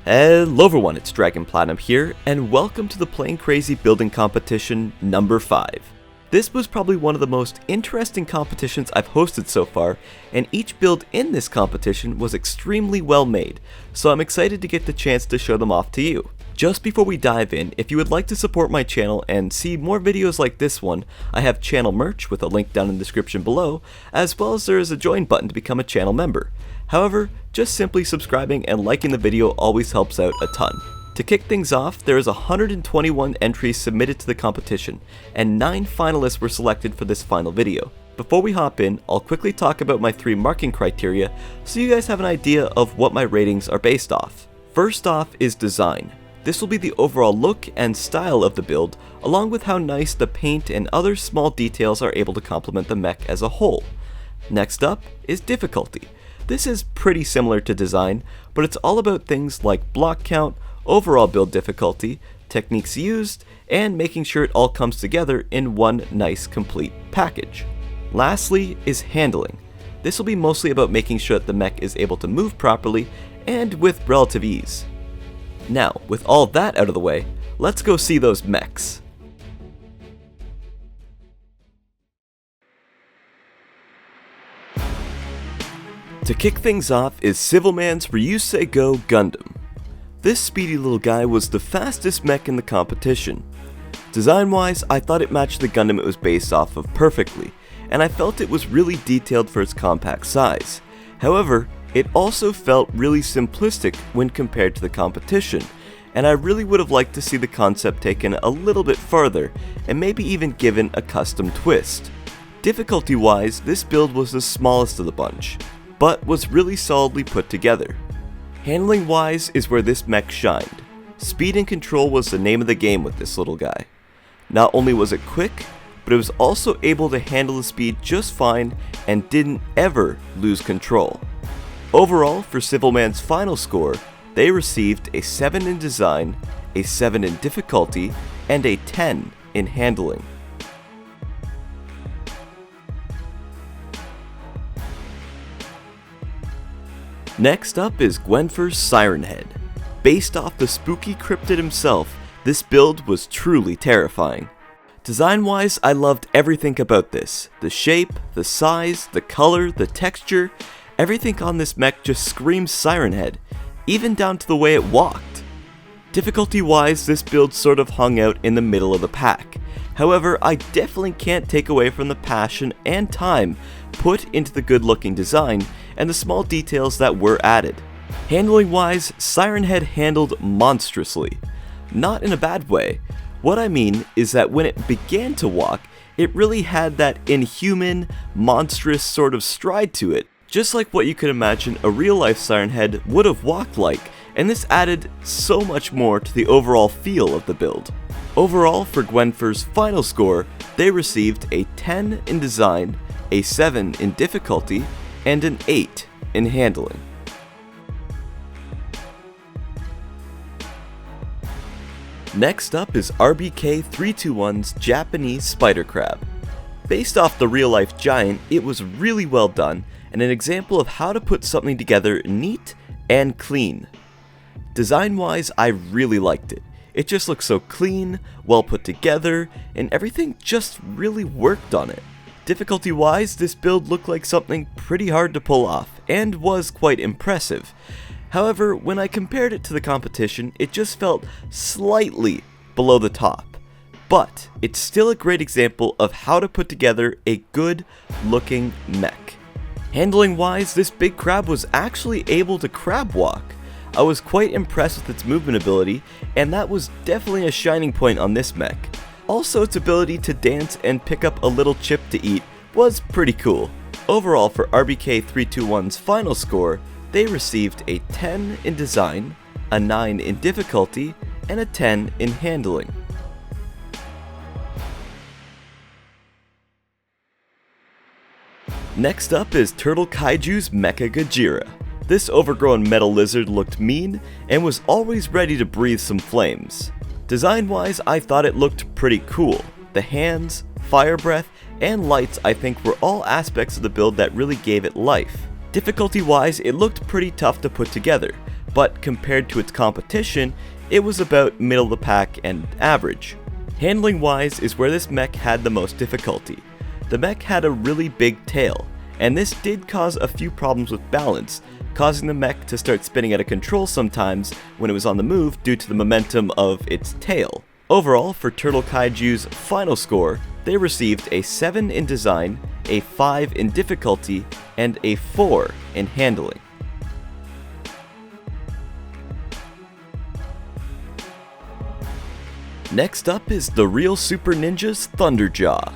Hello everyone, it's dragonplatinum here, and welcome to the Playing Crazy building competition number 5. This was probably one of the most interesting competitions I've hosted so far, and each build in this competition was extremely well made, so I'm excited to get the chance to show them off to you. Just before we dive in, if you would like to support my channel and see more videos like this one, I have channel merch with a link down in the description below, as well as there is a join button to become a channel member. However, just simply subscribing and liking the video always helps out a ton. To kick things off, there is 121 entries submitted to the competition, and 9 finalists were selected for this final video. Before we hop in, I'll quickly talk about my 3 marking criteria so you guys have an idea of what my ratings are based off. First off is design. This will be the overall look and style of the build, along with how nice the paint and other small details are able to complement the mech as a whole. Next up is difficulty. This is pretty similar to design, but it's all about things like block count, overall build difficulty, techniques used, and making sure it all comes together in one nice complete package. Lastly is handling. This will be mostly about making sure that the mech is able to move properly and with relative ease. Now, with all that out of the way, let's go see those mechs. To kick things off is Civilman's Ryusei Go Gundam. This speedy little guy was the fastest mech in the competition. Design-wise, I thought it matched the Gundam it was based off of perfectly, and I felt it was really detailed for its compact size. However, it also felt really simplistic when compared to the competition, and I really would have liked to see the concept taken a little bit further, and maybe even given a custom twist. Difficulty-wise, this build was the smallest of the bunch, but was really solidly put together. Handling wise is where this mech shined. Speed and control was the name of the game with this little guy. Not only was it quick, but it was also able to handle the speed just fine and didn't ever lose control. Overall, for Civilman's final score, they received a 7 in design, a 7 in difficulty, and a 10 in handling. Next up is Gwenfer's Siren Head. Based off the spooky cryptid himself, this build was truly terrifying. Design-wise, I loved everything about this. The shape, the size, the color, the texture, everything on this mech just screams Siren Head, even down to the way it walked. Difficulty-wise, this build sort of hung out in the middle of the pack. However, I definitely can't take away from the passion and time put into the good-looking design and the small details that were added. Handling-wise, Siren Head handled monstrously. Not in a bad way. What I mean is that when it began to walk, it really had that inhuman, monstrous sort of stride to it, just like what you could imagine a real-life Siren Head would have walked like, and this added so much more to the overall feel of the build. Overall, for Gwenfer's final score, they received a 10 in design, a 7 in difficulty, and an 8 in handling. Next up is RBK321's Japanese Spider Crab. Based off the real-life giant, it was really well done, and an example of how to put something together neat and clean. Design-wise, I really liked it. It just looked so clean, well put together, and everything just really worked on it. Difficulty-wise, this build looked like something pretty hard to pull off, and was quite impressive. However, when I compared it to the competition, it just felt slightly below the top. But it's still a great example of how to put together a good-looking mech. Handling-wise, this big crab was actually able to crab walk. I was quite impressed with its movement ability, and that was definitely a shining point on this mech. Also, its ability to dance and pick up a little chip to eat was pretty cool. Overall, for RBK321's final score, they received a 10 in design, a 9 in difficulty, and a 10 in handling. Next up is Turtle Kaiju's Mecha Gojira. This overgrown metal lizard looked mean and was always ready to breathe some flames. Design-wise, I thought it looked pretty cool. The hands, fire breath, and lights I think were all aspects of the build that really gave it life. Difficulty-wise, it looked pretty tough to put together, but compared to its competition, it was about middle of the pack and average. Handling wise is where this mech had the most difficulty. The mech had a really big tail, and this did cause a few problems with balance, causing the mech to start spinning out of control sometimes when it was on the move due to the momentum of its tail. Overall, for Turtle Kaiju's final score, they received a 7 in design, a 5 in difficulty, and a 4 in handling. Next up is the Real Super Ninja's Thunderjaw.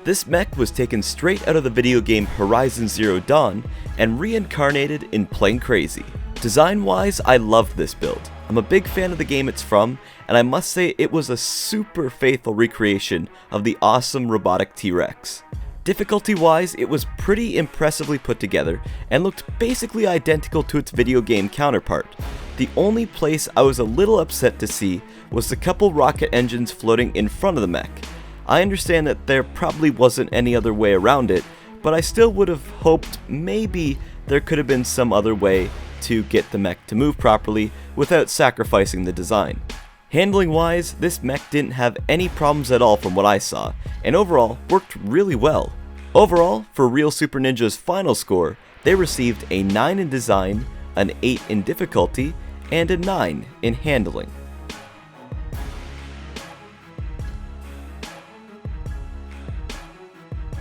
This mech was taken straight out of the video game Horizon Zero Dawn and reincarnated in Plain Crazy. Design-wise, I loved this build. I'm a big fan of the game it's from, and I must say it was a super faithful recreation of the awesome robotic T-Rex. Difficulty-wise, it was pretty impressively put together and looked basically identical to its video game counterpart. The only place I was a little upset to see was the couple rocket engines floating in front of the mech. I understand that there probably wasn't any other way around it, but I still would have hoped maybe there could have been some other way to get the mech to move properly without sacrificing the design. Handling wise, this mech didn't have any problems at all from what I saw, and overall worked really well. Overall, for Real Super Ninja's final score, they received a 9 in design, an 8 in difficulty, and a 9 in handling.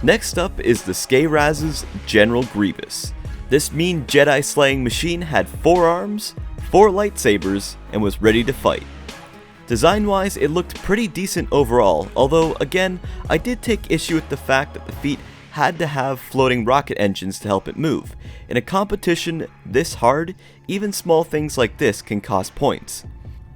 Next up is the Skeiraz's General Grievous. This mean Jedi slaying machine had 4 arms, 4 lightsabers, and was ready to fight. Design wise, it looked pretty decent overall, although again, I did take issue with the fact that the feet had to have floating rocket engines to help it move. In a competition this hard, even small things like this can cost points.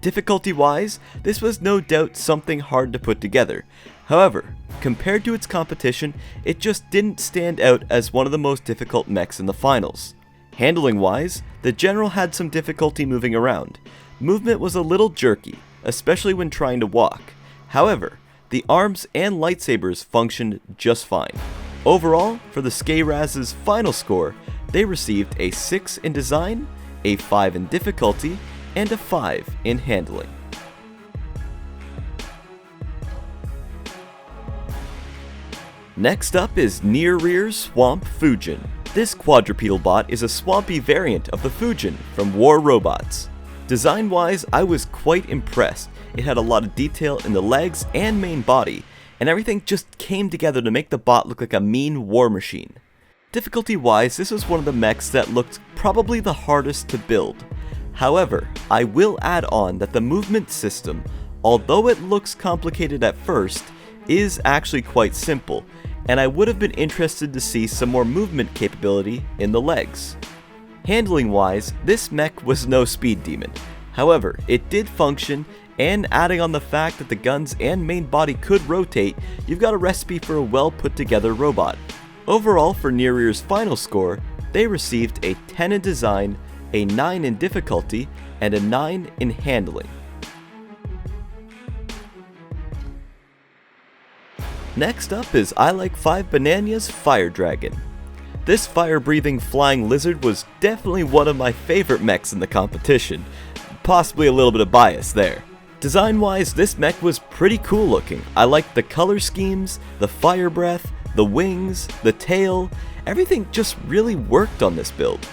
Difficulty wise, this was no doubt something hard to put together. However, compared to its competition, it just didn't stand out as one of the most difficult mechs in the finals. Handling wise, the General had some difficulty moving around. Movement was a little jerky, especially when trying to walk. However, the arms and lightsabers functioned just fine. Overall, for the Skeiraz's final score, they received a 6 in design, a 5 in difficulty, and a 5 in handling. Next up is Near Rear Swamp Fujin. This quadrupedal bot is a swampy variant of the Fujin from War Robots. Design-wise, I was quite impressed. It had a lot of detail in the legs and main body, and everything just came together to make the bot look like a mean war machine. Difficulty-wise, this was one of the mechs that looked probably the hardest to build. However, I will add on that the movement system, although it looks complicated at first, is actually quite simple, and I would have been interested to see some more movement capability in the legs. Handling wise, this mech was no speed demon. However, it did function, and adding on the fact that the guns and main body could rotate, you've got a recipe for a well put together robot. Overall, for Near Rear's final score, they received a 10 in design, a 9 in difficulty, and a 9 in handling. Next up is I Like 5 Banana's Fire Dragon. This fire-breathing flying lizard was definitely one of my favorite mechs in the competition, possibly a little bit of bias there. Design-wise, this mech was pretty cool looking. I liked the color schemes, the fire breath, the wings, the tail, everything just really worked on this build.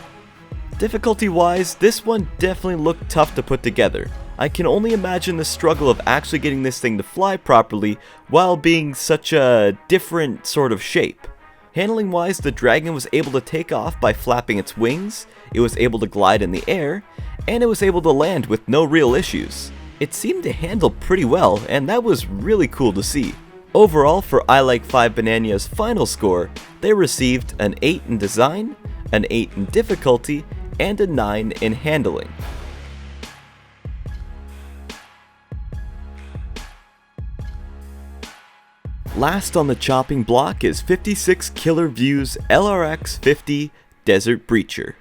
Difficulty-wise, this one definitely looked tough to put together. I can only imagine the struggle of actually getting this thing to fly properly while being such a different sort of shape. Handling wise, the dragon was able to take off by flapping its wings, it was able to glide in the air, and it was able to land with no real issues. It seemed to handle pretty well, and that was really cool to see. Overall, for I Like 5 Banana's final score, they received an 8 in design, an 8 in difficulty, and a 9 in handling. Last on the chopping block is 56 Killer Views LRX 50 Desert Breacher.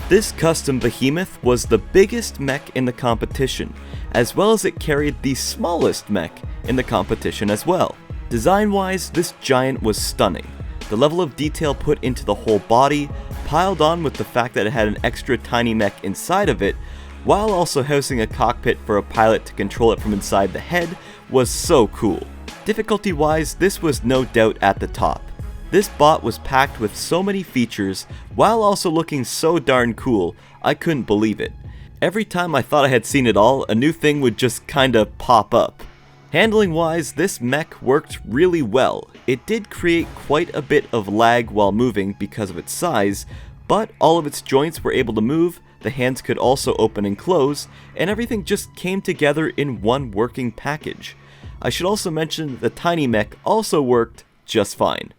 This custom behemoth was the biggest mech in the competition, as well as it carried the smallest mech in the competition as well. Design-wise, this giant was stunning. The level of detail put into the whole body, piled on with the fact that it had an extra tiny mech inside of it, while also housing a cockpit for a pilot to control it from inside the head, was so cool. Difficulty wise, this was no doubt at the top. This bot was packed with so many features, while also looking so darn cool, I couldn't believe it. Every time I thought I had seen it all, a new thing would just kinda pop up. Handling wise, this mech worked really well. It did create quite a bit of lag while moving because of its size, but all of its joints were able to move, the hands could also open and close, and everything just came together in one working package. I should also mention the tiny mech also worked just fine.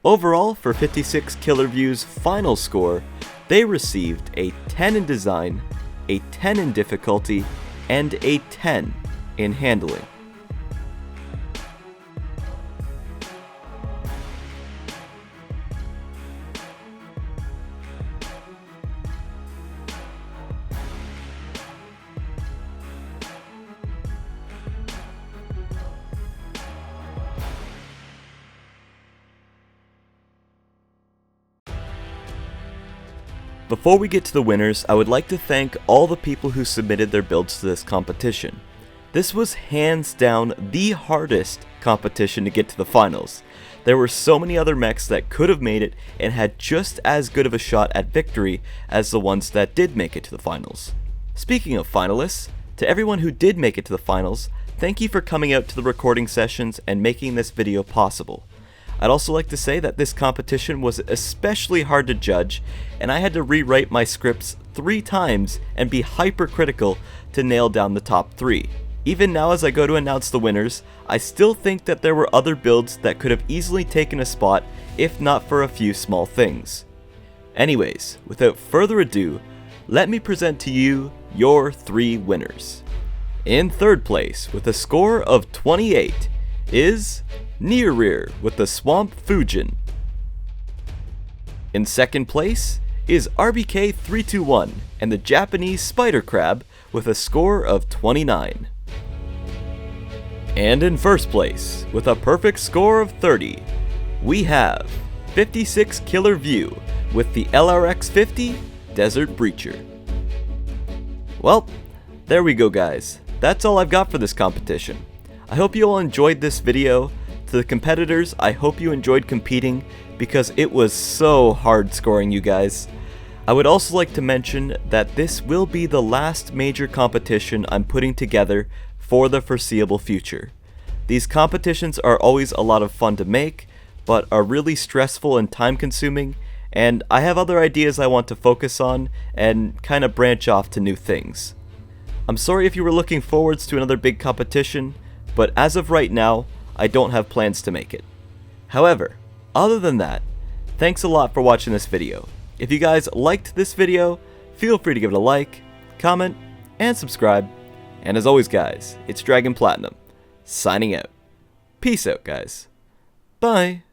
Overall, for 56 Killer View's final score, they received a 10 in design, a 10 in difficulty, and a 10 in handling. Before we get to the winners, I would like to thank all the people who submitted their builds to this competition. This was hands down the hardest competition to get to the finals. There were so many other mechs that could have made it and had just as good of a shot at victory as the ones that did make it to the finals. Speaking of finalists, to everyone who did make it to the finals, thank you for coming out to the recording sessions and making this video possible. I'd also like to say that this competition was especially hard to judge, and I had to rewrite my scripts 3 times and be hypercritical to nail down the top 3. Even now as I go to announce the winners, I still think that there were other builds that could have easily taken a spot if not for a few small things. Anyways, without further ado, let me present to you your 3 winners. In third place, with a score of 28, is Near Rear with the Swamp Fujin. In second place is RBK321 and the Japanese Spider Crab with a score of 29. And in first place, with a perfect score of 30, we have 56 Killer View with the LRX-50 Desert Breacher. Well, there we go guys. That's all I've got for this competition. I hope you all enjoyed this video. To the competitors, I hope you enjoyed competing because it was so hard scoring you guys. I would also like to mention that this will be the last major competition I'm putting together for the foreseeable future. These competitions are always a lot of fun to make, but are really stressful and time consuming, and I have other ideas I want to focus on and kind of branch off to new things. I'm sorry if you were looking forwards to another big competition, but as of right now, I don't have plans to make it. However, other than that, thanks a lot for watching this video. If you guys liked this video, feel free to give it a like, comment, and subscribe. And as always guys, it's dragonplatinum, signing out. Peace out guys. Bye.